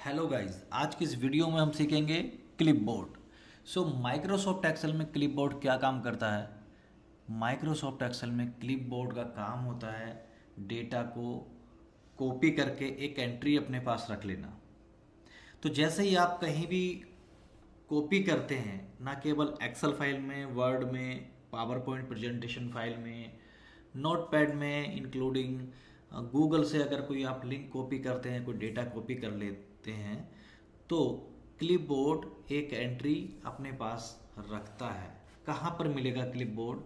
Hello guys, आज की इस वीडियो में हम सीखेंगे क्लिपबोर्ड। माइक्रोसॉफ्ट एक्सेल में क्लिपबोर्ड क्या काम करता है। माइक्रोसॉफ्ट एक्सेल में क्लिपबोर्ड का काम होता है डेटा को कॉपी करके एक एंट्री अपने पास रख लेना। तो जैसे ही आप कहीं भी कॉपी करते हैं, ना केवल एक्सेल फाइल में, वर्ड में, पावर पॉइंट प्रेजेंटेशन फाइल में, नोटपैड में, इंक्लूडिंग गूगल से अगर कोई आप लिंक कॉपी करते हैं, कोई डेटा कॉपी कर लेते हैं, तो क्लिपबोर्ड एक एंट्री अपने पास रखता है। कहाँ पर मिलेगा क्लिपबोर्ड?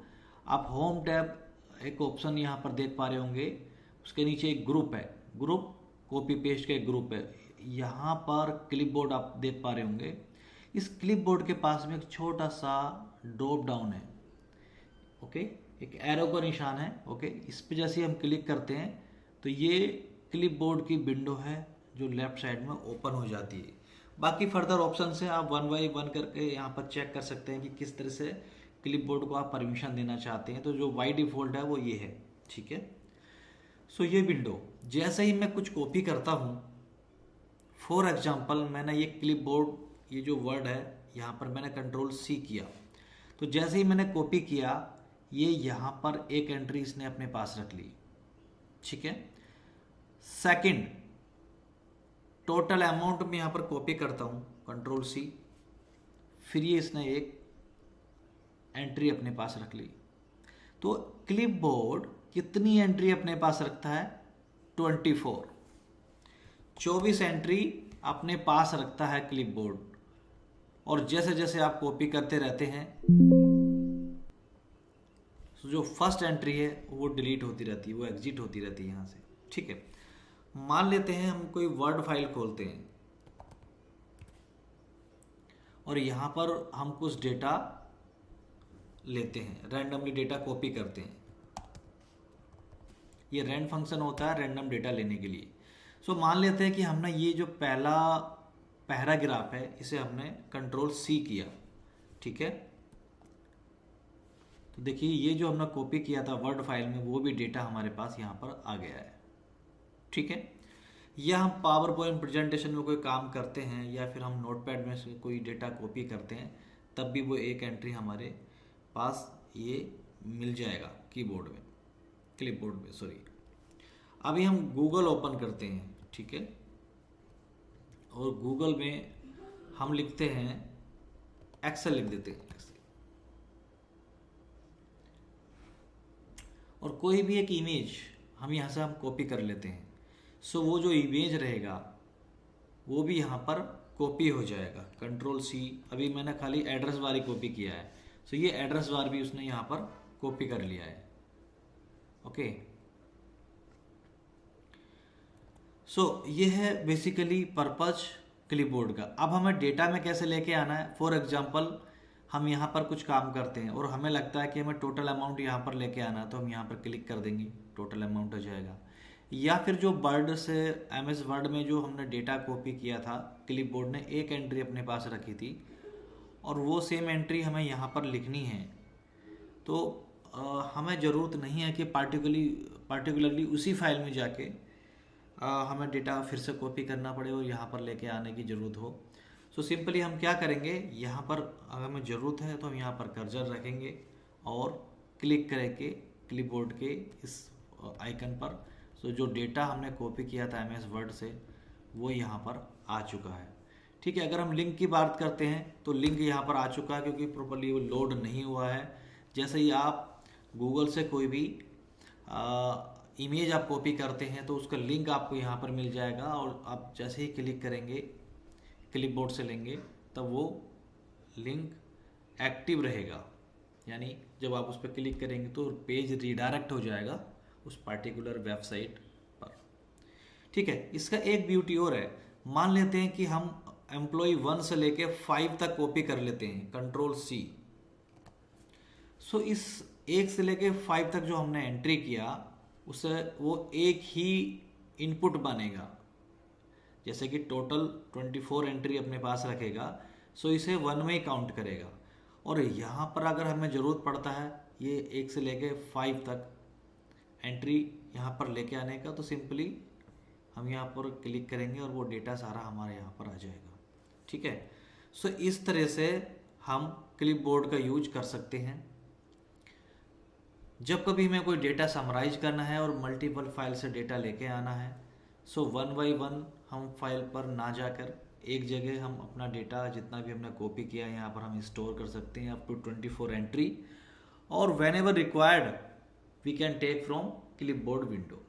आप होम टैब एक ऑप्शन यहाँ पर देख पा रहे होंगे, उसके नीचे एक ग्रुप है, ग्रुप कॉपी पेस्ट का एक ग्रुप है। यहाँ पर क्लिपबोर्ड आप देख पा रहे होंगे। इस क्लिपबोर्ड के पास में एक छोटा सा ड्रॉप डाउन है, ओके, एक एरो का निशान है, ओके। इस पे जैसे हम क्लिक करते हैं तो ये क्लिपबोर्ड की विंडो है जो लेफ्ट साइड में ओपन हो जाती है। बाकी फर्दर ऑप्शन से आप वन बाई वन करके यहाँ पर चेक कर सकते हैं कि किस तरह से क्लिपबोर्ड को आप परमिशन देना चाहते हैं। तो जो बाई डिफ़ॉल्ट है वो ये है, ठीक है। ये विंडो जैसे ही मैं कुछ कॉपी करता हूँ, फॉर एग्जाम्पल मैंने ये क्लिपबोर्ड, ये जो वर्ड है यहाँ पर मैंने कंट्रोल सी किया, तो जैसे ही मैंने कॉपी किया ये यहाँ पर एक एंट्री इसने अपने पास रख ली, ठीक है। सेकंड, टोटल अमाउंट में यहाँ पर कॉपी करता हूँ, कंट्रोल सी, फिर ये इसने एक एंट्री अपने पास रख ली। तो क्लिपबोर्ड कितनी एंट्री अपने पास रखता है? 24 एंट्री अपने पास रखता है क्लिपबोर्ड। और जैसे जैसे आप कॉपी करते रहते हैं, जो फर्स्ट एंट्री है वो डिलीट होती रहती है, वो एग्जिट होती रहती है यहाँ से, ठीक है। मान लेते हैं हम कोई वर्ड फाइल खोलते हैं और यहाँ पर हम कुछ डेटा लेते हैं, रैंडमली डेटा कॉपी करते हैं। ये रैंड फंक्शन होता है रैंडम डेटा लेने के लिए। मान लेते हैं कि हमने ये जो पहला पैराग्राफ है इसे हमने कंट्रोल सी किया, ठीक है। तो देखिए ये जो हमने कॉपी किया था वर्ड फाइल में वो भी डेटा हमारे पास यहाँ पर आ गया है, ठीक है। या हम पावर पॉइंट प्रेजेंटेशन में कोई काम करते हैं या फिर हम नोटपैड में से कोई डेटा कॉपी करते हैं, तब भी वो एक एंट्री हमारे पास ये मिल जाएगा कीबोर्ड में, क्लिपबोर्ड में, सॉरी। अभी हम गूगल ओपन करते हैं, ठीक है, और गूगल में हम लिखते हैं एक्सेल, लिख देते हैं एक्सेल, और कोई भी एक इमेज हम यहाँ से हम कॉपी कर लेते हैं। वो जो इमेज रहेगा वो भी यहाँ पर कॉपी हो जाएगा, कंट्रोल सी। अभी मैंने खाली एड्रेस बार ही कॉपी किया है, ये एड्रेस बार भी उसने यहाँ पर कॉपी कर लिया है, ओके। ये है बेसिकली पर्पज क्लिपबोर्ड का। अब हमें डेटा में कैसे लेके आना है? फॉर एग्जांपल हम यहाँ पर कुछ काम करते हैं और हमें लगता है कि हमें टोटल अमाउंट यहाँ पर लेके आना है, तो हम यहाँ पर क्लिक कर देंगे, टोटल अमाउंट हो जाएगा। या फिर जो वर्ड से MS वर्ड में जो हमने डेटा कॉपी किया था, क्लिपबोर्ड ने एक एंट्री अपने पास रखी थी और वो सेम एंट्री हमें यहाँ पर लिखनी है। तो हमें ज़रूरत नहीं है कि पार्टिकुलरली उसी फाइल में जाके हमें डेटा फिर से कॉपी करना पड़े और यहाँ पर लेके आने की ज़रूरत हो। सिंपली हम क्या करेंगे, यहाँ पर अगर हमें ज़रूरत है तो हम यहाँ पर कर्सर रखेंगे और क्लिक करेंगे क्लिपबोर्ड के इस आइकन पर। जो डेटा हमने कॉपी किया था MS वर्ड से वो यहाँ पर आ चुका है, ठीक है। अगर हम लिंक की बात करते हैं तो लिंक यहाँ पर आ चुका है क्योंकि प्रॉपर्ली वो लोड नहीं हुआ है। जैसे ही आप गूगल से कोई भी इमेज आप कॉपी करते हैं तो उसका लिंक आपको यहाँ पर मिल जाएगा, और आप जैसे ही क्लिक करेंगे क्लिपबोर्ड से लेंगे तब वो लिंक एक्टिव रहेगा, यानी जब आप उस पर क्लिक करेंगे तो पेज रीडायरेक्ट हो जाएगा उस पार्टिकुलर वेबसाइट पर, ठीक है। इसका एक ब्यूटी और है, मान लेते हैं कि हम एम्प्लॉय 1 से लेके 5 तक कॉपी कर लेते हैं, कंट्रोल सी। इस 1 से लेके 5 तक जो हमने एंट्री किया उससे वो एक ही इनपुट बनेगा। जैसे कि टोटल 24 एंट्री अपने पास रखेगा, इसे 1 में ही काउंट करेगा। और यहाँ पर अगर हमें ज़रूरत पड़ता है ये 1 से लेके 5 तक एंट्री यहाँ पर लेके आने का, तो सिंपली हम यहाँ पर क्लिक करेंगे और वो डेटा सारा हमारे यहाँ पर आ जाएगा। ठीक है, सो इस तरह से हम क्लिपबोर्ड का यूज कर सकते हैं। जब कभी हमें कोई डेटा समराइज करना है और मल्टीपल फाइल से डेटा लेके आना है, सो वन बाय वन हम फाइल पर ना जाकर एक जगह हम अपना डेटा जितना भी हमने कॉपी किया है यहाँ पर हम स्टोर कर सकते हैं अप टू 24 एंट्री, और whenever required we can take from clipboard window.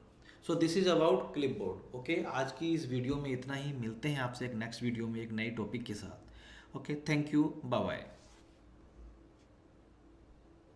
So this is about clipboard. Okay, आज की इस वीडियो में इतना ही। मिलते हैं आपसे एक नेक्स्ट वीडियो में एक नई टॉपिक के साथ। Okay, thank you, bye bye.